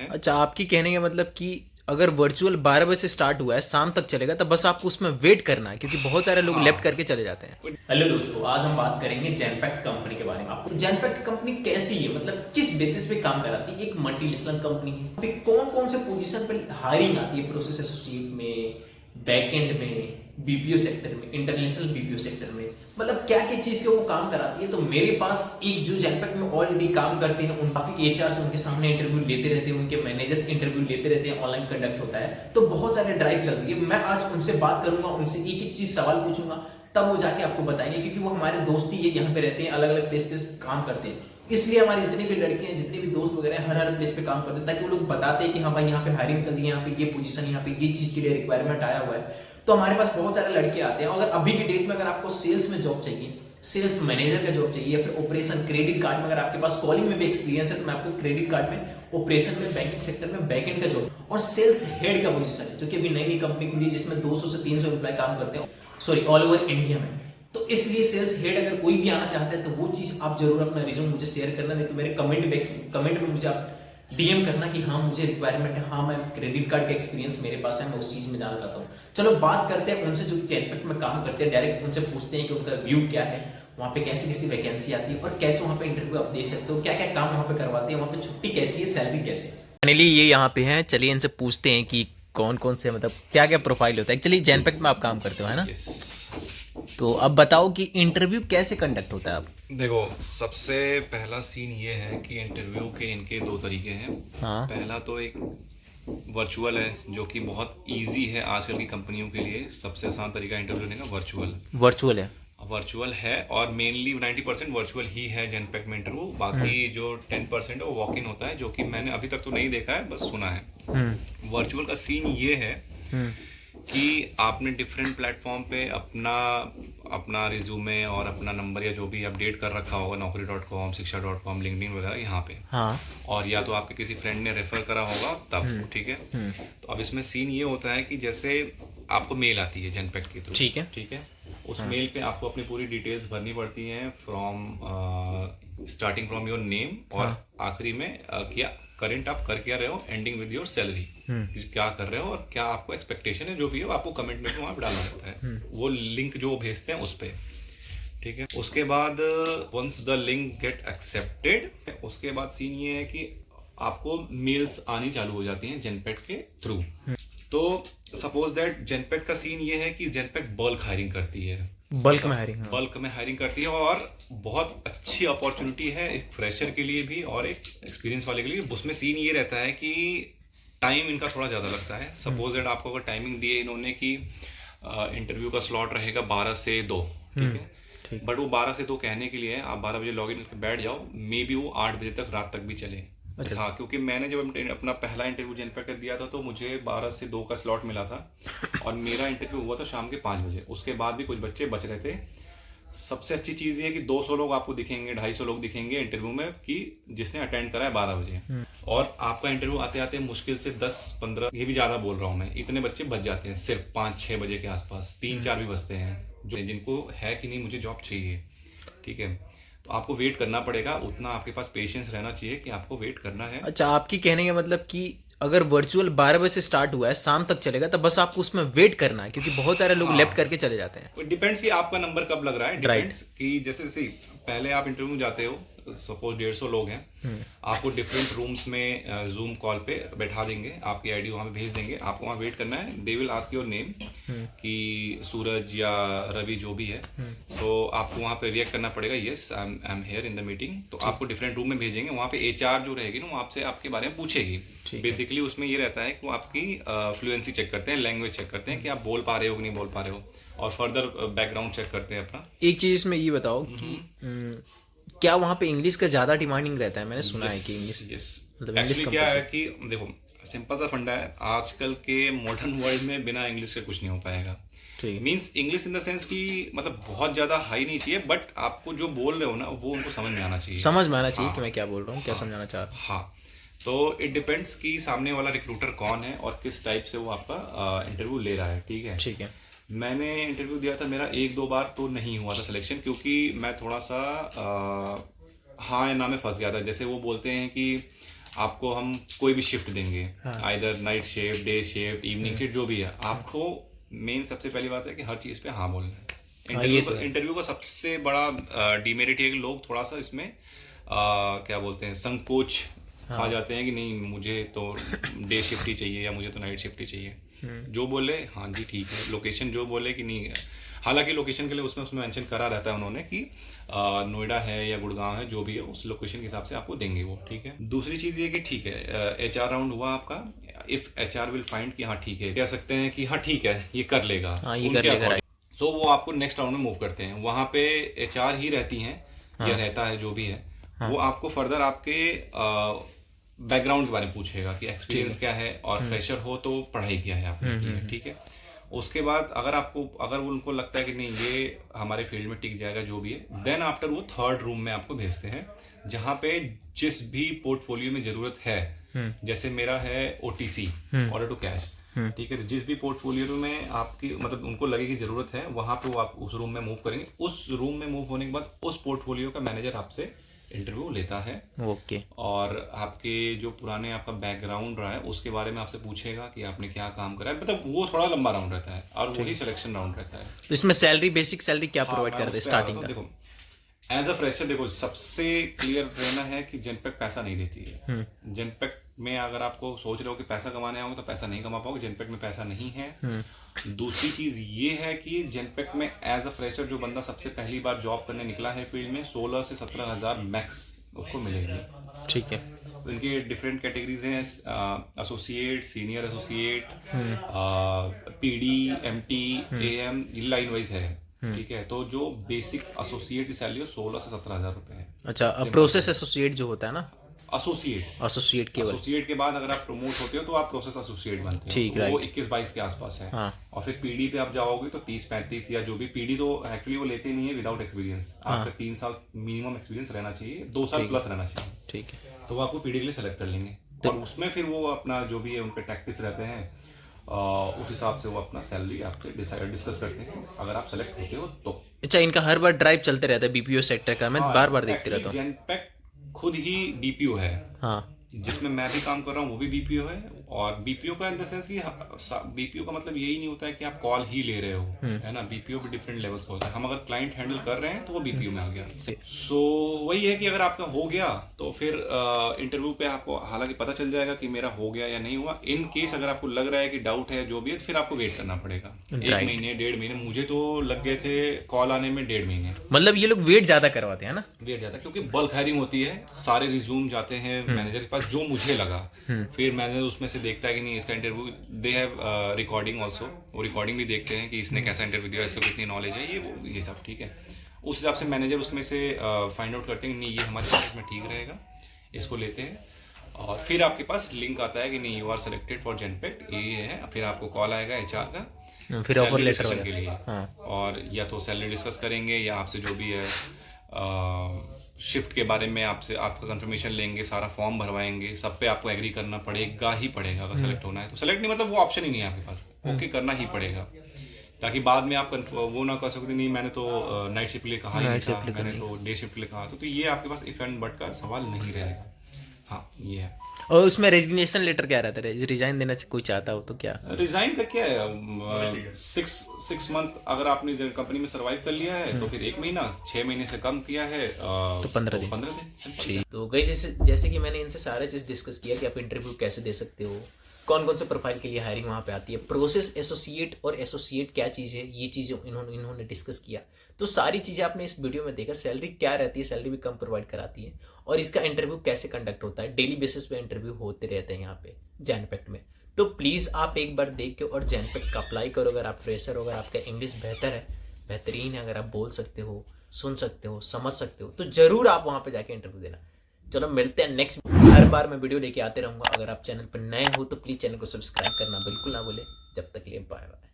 है। अच्छा, आपकी कहने का मतलब कि अगर वर्चुअल 12 बजे से स्टार्ट हुआ है, शाम तक चलेगा, तब बस आपको उसमें वेट करना है, क्योंकि बहुत सारे लोग लेफ्ट हाँ। करके चले जाते हैं। हेलो दोस्तों, आज हम बात करेंगे जेनपैक्ट कंपनी के बारे में। आपको जेनपैक्ट कंपनी कैसी है, मतलब किस बेसिस पे काम कराती है। एक मल्टीनेशनल कंपनी है। अभी कौन कौन से पोजीशन पे हायरिंग आती है, प्रोसेस एसोसिएट में, बैकएंड में, बीपीओ सेक्टर में, इंटरनेशनल बीपीओ सेक्टर में, मतलब क्या क्या चीज के वो काम कराती है। तो मेरे पास एक जो जेनपैक्ट में ऑलरेडी काम करते हैं, उन काफी एचआर उनके सामने इंटरव्यू लेते रहते हैं, उनके मैनेजर्स इंटरव्यू लेते रहते हैं, ऑनलाइन कंडक्ट होता है, तो बहुत सारे ड्राइव चल रही है। मैं आज उनसे बात करूंगा, उनसे एक एक चीज सवाल पूछूंगा, तब वो जाके आपको बताएंगे, क्योंकि वो हमारे दोस्त ही है, यहाँ पे रहते हैं, अलग अलग प्लेस पे काम करते हैं। इसलिए हमारे जितने भी लड़के हैं, जितने भी दोस्त वगैरह हैं, हर हर प्लेस पे काम करते हैं, ताकि वो लोग बताते हैं कि हाँ भाई यहाँ पे हायरिंग चल रही है, यहाँ पे ये पोजीशन, यहाँ पे ये चीज के लिए रिक्वायरमेंट आया हुआ है। तो हमारे पास बहुत सारे लड़के आते हैं। अगर अभी के डेट में अगर आपको सेल्स में जॉब चाहिए, सेल्स मैनेजर का जॉब चाहिए, या फिर ऑपरेशन क्रेडिट कार्ड में अगर आपके पास कॉलिंग में भी एक्सपीरियंस है, तो मैं आपको क्रेडिट कार्ड में, ऑपरेशन में, बैंकिंग सेक्टर में बैकएंड का जॉब, और सेल्स हेड का पोजीशन है, जो कि अभी नई नई कंपनी खुली है, जिसमें 200 से 300 एम्प्लॉय काम करते हैं, सॉरी, ऑल ओवर इंडिया में। तो इसलिए सेल्स हेड अगर कोई भी आना चाहता है, तो वो चीज आप जरूर अपना रिज्यूम मुझे शेयर करना, नहीं तो मेरे कमेंट में मुझे आप डीएम करना कि हाँ मुझे रिक्वायरमेंट है, हाँ मैं क्रेडिट कार्ड का एक्सपीरियंस मेरे पास है, मैं उस चीज में जाना चाहता हूँ। चलो बात करते हैं उनसे जो जेनपैक्ट में काम करते हैं, डायरेक्ट उनसे पूछते हैं कि उनका व्यू क्या है, वहाँ पे कैसी कैसी वैकेंसी आती है, और कैसे वहाँ पे इंटरव्यू आप दे सकते हो, क्या क्या काम वहाँ पे करवाते हैं, वहाँ पे छुट्टी कैसी है, सैलरी कैसे है। फाइनली ये यहाँ पे हैं, चलिए इनसे पूछते हैं कि कौन कौन से, मतलब क्या क्या प्रोफाइल होता है। एक्चुअली जेनपैक्ट में आप काम करते हो, है ना? यस। तो अब बताओ कि इंटरव्यू कैसे कंडक्ट होता है अब। देखो, सबसे पहला सीन ये है कि इंटरव्यू के इनके दो तरीके हैं। हाँ। पहला तो एक वर्चुअल है, जो कि बहुत इजी है आजकल की कंपनियों के लिए। सबसे आसान तरीका इंटरव्यू लेने का वर्चुअल वर्चुअल है। वर्चुअल है, और मेनली 90% वर्चुअल ही है जेनपैक्ट में इंटरव्यू। बाकी जो 10% है वो वॉक इन होता है, जो कि मैंने अभी तक तो नहीं देखा है, बस सुना है। वर्चुअल का सीन ये है कि आपने डिफरेंट प्लेटफॉर्म पे अपना रिज्यूमे और अपना नंबर या जो भी अपडेट कर रखा होगा, naukri.com, shiksha.com, लिंक्डइन वगैरह यहाँ पे। हाँ। और या तो आपके किसी फ्रेंड ने रेफर करा होगा तब, ठीक है। तो अब इसमें सीन ये होता है कि जैसे आपको मेल आती है जेनपैक्ट के थ्रू, ठीक है। ठीक है। उस मेल पे आपको अपनी पूरी डिटेल्स भरनी पड़ती हैं, स्टार्टिंग फ्रॉम योर नेम, और आखिरी में क्या करंट आप कर क्या रहे हो, एंडिंग विद योर सैलरी, क्या कर रहे हो और क्या आपको एक्सपेक्टेशन है, जो भी हो आपको कमेंट में वहाँ पे डालना रहता है। वो लिंक जो भेजते हैं उस पर, ठीक है। उसके बाद once the link get accepted, उसके बाद सीन ये है कि आपको मेल्स आनी चालू हो जाती हैं जेनपैक्ट के थ्रू। तो सपोज दैट जेनपैक्ट का सीन ये है कि जेनपैक्ट बल्क हायरिंग करती है, बल्क में हायरिंग। बल्क में हायरिंग करती है, और बहुत अच्छी अपॉर्चुनिटी है एक फ्रेशर के लिए भी और एक एक्सपीरियंस वाले के लिए। उसमें सीन ये रहता है कि टाइम इनका थोड़ा ज़्यादा लगता है। सपोज दैट आपको अगर टाइमिंग दी है इन्होंने कि इंटरव्यू का स्लॉट रहेगा 12 से 2, ठीक है, बट वो 12 से 2 कहने के लिए है, आप 12 बजे लॉग इन करके बैठ जाओ, मे बी वो 8 बजे तक, रात तक भी चले। अच्छा। हाँ, क्योंकि मैंने जब अपना पहला इंटरव्यू जेनपैक्ट का दिया था, तो मुझे 12 से 2 का स्लॉट मिला था, और मेरा इंटरव्यू हुआ था शाम के 5 बजे। उसके बाद भी कुछ बच्चे बच रहे थे। सबसे अच्छी चीज़ ये है कि 200 लोग आपको दिखेंगे, 250 लोग दिखेंगे इंटरव्यू में, कि जिसने अटेंड करा है 12 बजे, और आपका इंटरव्यू आते आते मुश्किल से 10-15, ये भी ज़्यादा बोल रहा हूँ मैं, इतने बच्चे बच जाते हैं सिर्फ 5-6 बजे के आसपास। 3-4 भी बचते हैं जो जिनको है कि नहीं मुझे जॉब चाहिए, ठीक है। तो आपको वेट करना पड़ेगा, उतना आपके पास पेशेंस रहना चाहिए कि आपको वेट करना है। अच्छा, आपकी कहने का मतलब कि अगर वर्चुअल 12 बजे से स्टार्ट हुआ है, शाम तक चलेगा, तब बस आपको उसमें वेट करना है, क्योंकि बहुत सारे लोग लेफ्ट करके चले जाते हैं। डिपेंड्स कि आपका नंबर कब लग रहा है, डिपेंड्स कि जैसे पहले आप इंटरव्यू जाते हो, सपोज 150 लोग हैं, आपको डिफरेंट रूम्स में जूम कॉल पे बैठा देंगे, आपकी आईडी वहाँ पे भेज देंगे, आपको वहाँ वेट करना है। They will ask your name, कि सूरज या रवि जो भी है, तो आपको वहाँ पे रिएक्ट करना पड़ेगा, yes I am here in the meeting. तो आपको डिफरेंट रूम में भेजेंगे, वहाँ पे एचआर जो रहेगी ना, वो आपसे आपके बारे में पूछेगी। बेसिकली उसमें ये रहता है कि वो आपकी फ्लुएंसी चेक करते हैं, लैंग्वेज चेक करते हैं कि आप बोल पा रहे हो कि नहीं बोल पा रहे हो, और फर्दर बैकग्राउंड चेक करते हैं अपना। एक चीज इसमें ये बताओ कि क्या वहाँ पे इंग्लिश का ज्यादा डिमांडिंग रहता है? मैंने सुना है कि इंग्लिश, यस। मतलब इंग्लिश एक्चुअली क्या है कि देखो, सिंपल सा फंडा है, आजकल के मॉडर्न वर्ल्ड में बिना इंग्लिश के कुछ नहीं हो पाएगा। Means English in the sense कि मतलब बहुत ज्यादा हाई नहीं चाहिए, बट आपको जो बोल रहे हो ना वो उनको समझ में आना चाहिए, समझ में आना चाहिए कि मैं क्या बोल रहा हूँ, क्या समझाना चाह रहा हूँ। हाँ, तो इट डिपेंड्स कि सामने वाला रिक्रूटर कौन है और किस टाइप से वो आपका इंटरव्यू ले रहा है, ठीक है। ठीक है। मैंने इंटरव्यू दिया था, मेरा 1-2 बार तो नहीं हुआ था सिलेक्शन, क्योंकि मैं थोड़ा सा हाँ या ना में फंस गया था। जैसे वो बोलते हैं कि आपको हम कोई भी शिफ्ट देंगे, either night shift, day shift, evening shift, जो भी है, आपको मेन सबसे पहली बात है कि हर चीज़ पे हाँ बोलना है। इंटरव्यू का सबसे बड़ा डिमेरिट है कि लोग थोड़ा सा इसमें क्या बोलते हैं, संकोच खा जाते हैं कि नहीं मुझे तो डे शिफ्ट ही चाहिए या मुझे तो नाइट शिफ्ट ही चाहिए। जो बोले हाँ जी ठीक है, लोकेशन जो बोले कि नहीं, हालांकि लोकेशन के लिए उसमें मेंशन करा रहता है उन्होंने कि नोएडा है या गुड़गांव है, जो भी है उस लोकेशन के हिसाब से आपको देंगे वो, ठीक है। दूसरी चीज़ ये कि ठीक है HR राउंड हुआ आपका, इफ़ HR विल फाइंड कि हाँ ठीक है, कह सकते हैं कि हाँ ठीक है ये कर लेगा, तो वो आपको नेक्स्ट राउंड में मूव करते हैं। वहाँ पे HR ही रहती हैं या रहता है जो भी है, वो आपको फर्दर आपके बैकग्राउंड के बारे में पूछेगा कि एक्सपीरियंस क्या है, और फ्रेशर हो तो पढ़ाई क्या है आपने की है, ठीक है। उसके बाद अगर उनको लगता है कि नहीं ये हमारे फील्ड में टिक जाएगा जो भी है, देन आफ्टर वो थर्ड रूम में आपको भेजते हैं, जहाँ पे जिस भी पोर्टफोलियो में जरूरत है, जैसे मेरा है OTC, ऑर्डर टू कैश, ठीक है, तो जिस भी पोर्टफोलियो में आपकी मतलब उनको लगे कि जरूरत है, वहां पे वो आप उस रूम में मूव करेंगे। उस रूम में मूव होने के बाद उस पोर्टफोलियो का मैनेजर आपसे इंटरव्यू लेता है, ओके, और आपके जो पुराने आपका बैकग्राउंड रहा है उसके बारे में आपसे पूछेगा कि आपने क्या काम करा है, मतलब वो थोड़ा लंबा राउंड रहता है और वही सिलेक्शन राउंड रहता है। तो इसमें सैलरी, बेसिक सैलरी क्या प्रोवाइड करते हैं स्टार्टिंग का? देखो एज अ फ्रेशर, देखो सबसे क्लियर रहना है कि जेनपेक पैसा नहीं देती है। जेनपेक में अगर आपको सोच रहे हो कि पैसा कमाने आओगे तो पैसा नहीं कमा पाओगे, जेनपेक में पैसा नहीं है। दूसरी चीज ये है कि जेनपेक में एज अ फ्रेशर जो बंदा सबसे पहली बार जॉब करने निकला है फील्ड में, 16 से 17 हज़ार मैक्स उसको मिलेगी, ठीक है। तो इनके डिफरेंट कैटेगरीज हैं, associate, senior associate, PD, MT, AM, line wise है, ठीक है। तो जो बेसिक एसोसिएट की सैलरी 16 से 17 हज़ार रुपए है। अच्छा, प्रोसेस एसोसिएट जो होता है ना, एसोसिएट के बाद अगर आप प्रमोट होते हो तो आप प्रोसेस एसोसिएट बनते हो, ठीक है, वो 21-22 के आसपास है। हाँ। और फिर PD पे आप जाओगे तो 30-35 या जो भी, PD तो एक्चुअली वो लेते नहीं है विदाउट एक्सपीरियंस, आपका 3 साल मिनिमम एक्सपीरियंस रहना चाहिए, 2 साल प्लस रहना चाहिए, ठीक है, तो वो आपको PD के लिए सेलेक्ट कर लेंगे। तो और उसमें फिर वो अपना जो भी है उनके टैक्टिक्स रहते हैं, उस हिसाब से वो अपना सैलरी आपसे डिस्कस करते हैं अगर आप सेलेक्ट होते हो तो। अच्छा, इनका हर बार ड्राइव चलते रहता है BPO सेक्टर का, मैं बार बार देखते रहता हूँ। जेनपेक खुद ही BPO है, हाँ, जिसमें मैं भी काम कर रहा हूँ वो भी BPO है। और BPO का इन द सेंस कि BPO का मतलब यही नहीं होता है कि आप कॉल ही ले रहे हो, है ना, BPO भी डिफरेंट लेवल्स का होता है। हम अगर क्लाइंट हैंडल कर रहे हैं तो वो BPO में आ गया। सो वही है कि अगर आपका हो गया तो फिर इंटरव्यू पे आपको हालांकि पता चल जाएगा कि मेरा हो गया या नहीं हुआ। इन केस अगर आपको लग रहा है कि डाउट है जो भी है, तो फिर आपको वेट करना पड़ेगा 1 महीने 1.5 महीने। मुझे तो लग गए थे कॉल आने में 1.5 महीने। मतलब ये लोग वेट ज्यादा करवाते हैं ना? वेट ज्यादा, क्योंकि बल्क हायरिंग होती है, सारे रिज्यूम जाते हैं मैनेजर के पास, जो मुझे लगा, फिर मैनेजर उसमें से देखता है कि नहीं इसका interview, they have recording also, वो रिकॉर्डिंग भी देखते हैं कि इसने कैसा इंटरव्यू दिया, इसको कितनी नॉलेज है, ये सब, ठीक है। उस हिसाब से मैनेजर उसमें से फाइंड आउट करते हैं कि नहीं ये हमारे प्रोजेक्ट में ठीक रहेगा, इसको लेते हैं। और फिर आपके पास लिंक आता है कि नहीं you are selected for Genpact, ये है। फिर आपको कॉल आएगा HR का, फिर ऑफर लेटर के लिए, और या तो सैलरी डिस्कस करेंगे या आपसे जो भी है शिफ्ट के बारे में आपसे आपका कंफर्मेशन लेंगे, सारा फॉर्म भरवाएंगे, सब पे आपको एग्री करना पड़ेगा ही पड़ेगा अगर सेलेक्ट होना है तो। सेलेक्ट नहीं मतलब वो ऑप्शन ही नहीं है आपके पास, ओके करना ही पड़ेगा, ताकि बाद में आप वो ना कर सकते नहीं मैंने तो नाइट शिफ्ट लिए कहा ही नहीं था, मैंने तो डे शिफ्ट लिए कहा, तो ये आपके पास इफ एंड बट का सवाल नहीं रहेगा। हाँ ये है। और उसमें रेजिग्नेशन लेटर क्या रहता है? रिजाइन देना कोई चाहता हो तो क्या? रिजाइन का क्या है, 6 मंथ अगर आपने कंपनी में सर्वाइव कर लिया है तो फिर 1 महीना, 6 महीने से कम किया है तो 15 दिन। तो गाइस जैसे कि मैंने इनसे सारे चीज़ डिस्कस किया कि आप इंटरव्यू कैसे दे सकते हो, कौन कौन से प्रोफाइल के लिए हायरिंग वहाँ पे आती है, प्रोसेस एसोसिएट और एसोसिएट क्या चीज़ है, ये चीज़ें इन्होंने डिस्कस किया। तो सारी चीज़ें आपने इस वीडियो में देखा। सैलरी क्या रहती है, सैलरी भी कम प्रोवाइड कराती है, और इसका इंटरव्यू कैसे कंडक्ट होता है, डेली बेसिस पे इंटरव्यू होते रहते हैं यहाँ पे जेनपेक में। तो प्लीज़ आप एक बार देख के और जेनपेक का अप्लाई करो। अगर आप फ्रेशर हो, अगर आपका इंग्लिश बेहतरीन है, अगर आप बोल सकते हो, सुन सकते हो, समझ सकते हो, तो ज़रूर आप वहाँ पर जाके इंटरव्यू देना। चलो मिलते हैं नेक्स्ट। हर बार मैं वीडियो लेके आते रहूँगा। अगर आप चैनल पर नए हो तो प्लीज़ चैनल को सब्सक्राइब करना बिल्कुल ना भूलें। जब तक के लिए बाय बाय।